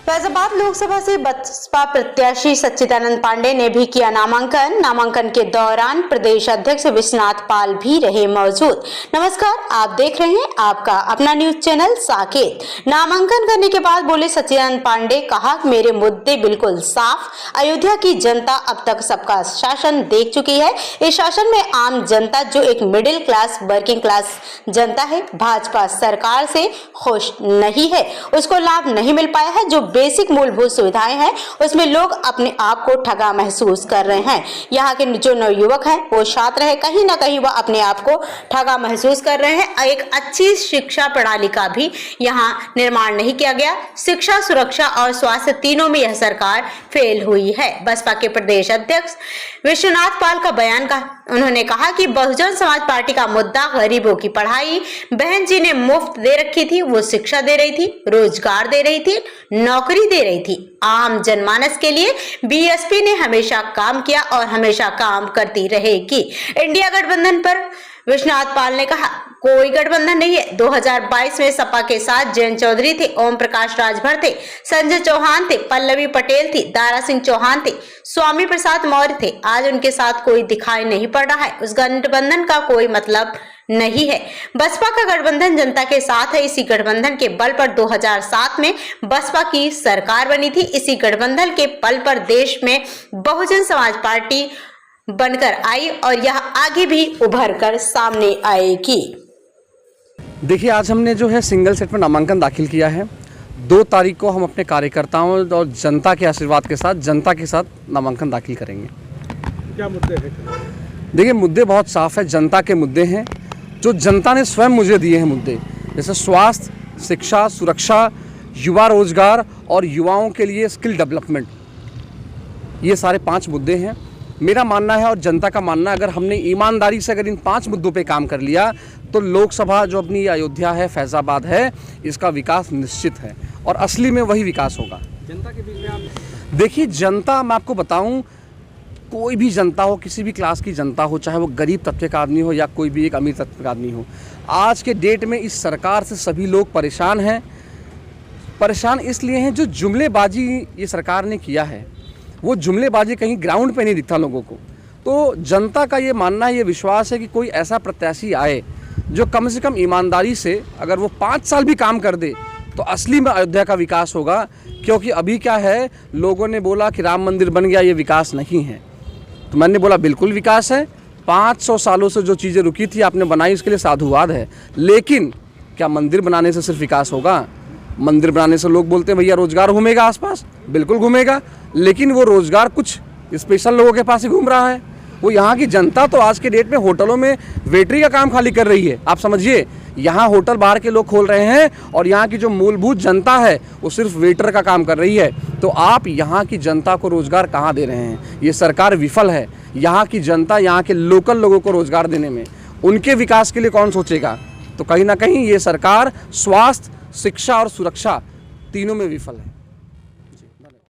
फैजाबाद लोकसभा से बसपा प्रत्याशी सच्चिदानंद पांडे ने भी किया नामांकन के दौरान प्रदेश अध्यक्ष विश्वनाथ पाल भी रहे मौजूद। नमस्कार, आप देख रहे हैं आपका अपना न्यूज चैनल साकेत। नामांकन करने के बाद बोले सच्चिदानंद पांडे, कहा मेरे मुद्दे बिल्कुल साफ। अयोध्या की जनता अब तक सबका शासन देख चुकी है। इस शासन में आम जनता जो एक मिडिल क्लास वर्किंग क्लास जनता है, भाजपा सरकार से खुश नहीं है, उसको लाभ नहीं मिल पाया है। जो बेसिक मूलभूत सुविधाएं हैं उसमें लोग अपने आप को ठगा महसूस कर रहे हैं। यहाँ के जो नवयुवक हैं वो छात्र है, कहीं ना कहीं वह अपने आप को ठगा महसूस कर रहे हैं। एक अच्छी शिक्षा प्रणाली का भी यहाँ निर्माण नहीं किया गया। शिक्षा, सुरक्षा और स्वास्थ्य तीनों में यह सरकार फेल हुई है। बसपा के प्रदेश अध्यक्ष विश्वनाथ पाल का बयान का उन्होंने कहा कि बहुजन समाज पार्टी का मुद्दा गरीबों की पढ़ाई बहन जी ने मुफ्त दे रखी थी, वो शिक्षा दे रही थी, रोजगार दे रही थी, नौकरी दे रही थी। आम जनमानस के लिए बीएसपी ने हमेशा काम किया और हमेशा काम करती रहेगी। इंडिया गठबंधन पर विश्वनाथ पाल ने कहा कोई गठबंधन नहीं है। 2022 में सपा के साथ जयंत चौधरी थे, ओम प्रकाश राजभर थे, संजय चौहान थे, पल्लवी पटेल थी, दारा सिंह चौहान थे, स्वामी प्रसाद मौर्य थे। आज उनके साथ कोई दिखाई नहीं पड़ रहा है। उस गठबंधन का कोई मतलब नहीं है। बसपा का गठबंधन जनता के साथ है। इसी गठबंधन के बल पर 2007 में बसपा की सरकार बनी थी। इसी गठबंधन के बल पर देश में बहुजन समाज पार्टी बनकर आई और यह आगे भी उभर कर सामने आएगी। देखिए, आज हमने जो है सिंगल सेट में नामांकन दाखिल किया है। 2 तारीख को हम अपने कार्यकर्ताओं और जनता के आशीर्वाद के साथ जनता के साथ नामांकन दाखिल करेंगे। क्या मुद्दे हैं? देखिए, मुद्दे बहुत साफ है, जनता के मुद्दे हैं जो जनता ने स्वयं मुझे दिए हैं मुद्दे, जैसे स्वास्थ्य, शिक्षा, सुरक्षा, युवा रोजगार और युवाओं के लिए स्किल डेवलपमेंट। ये सारे 5 मुद्दे हैं। मेरा मानना है और जनता का मानना है, अगर हमने ईमानदारी से अगर इन 5 मुद्दों पे काम कर लिया तो लोकसभा जो अपनी अयोध्या है, फैजाबाद है, इसका विकास निश्चित है और असली में वही विकास होगा। जनता के बीच में आप देखिए, जनता, मैं आपको बताऊं, कोई भी जनता हो, किसी भी क्लास की जनता हो, चाहे वो गरीब तबके का आदमी हो या कोई भी एक अमीर तबके का आदमी हो, आज के डेट में इस सरकार से सभी लोग परेशान हैं। परेशान इसलिए हैं जो जुमलेबाजी ये सरकार ने किया है, वो जुमलेबाजी कहीं ग्राउंड पे नहीं दिखता लोगों को। तो जनता का ये मानना है, ये विश्वास है कि कोई ऐसा प्रत्याशी आए जो कम से कम ईमानदारी से अगर वो 5 साल भी काम कर दे तो असली में अयोध्या का विकास होगा। क्योंकि अभी क्या है, लोगों ने बोला कि राम मंदिर बन गया, ये विकास नहीं है। तो मैंने बोला बिल्कुल विकास है। 500 सालों से जो चीज़ें रुकी थी आपने बनाई, उसके लिए साधुवाद है। लेकिन क्या मंदिर बनाने से सिर्फ विकास होगा? मंदिर बनाने से लोग बोलते हैं भैया रोजगार घूमेगा आसपास, बिल्कुल घूमेगा, लेकिन वो रोजगार कुछ स्पेशल लोगों के पास ही घूम रहा है। वो यहाँ की जनता तो आज के डेट में होटलों में वेटरी का काम खाली कर रही है। आप समझिए, यहाँ होटल बाहर के लोग खोल रहे हैं और यहाँ की जो मूलभूत जनता है वो सिर्फ वेटर का काम कर रही है। तो आप यहाँ की जनता को रोजगार कहाँ दे रहे हैं? ये सरकार विफल है। यहाँ की जनता, यहाँ के लोकल लोगों को रोजगार देने में, उनके विकास के लिए कौन सोचेगा? तो कहीं ना कहीं ये सरकार स्वास्थ्य, शिक्षा और सुरक्षा तीनों में विफल है।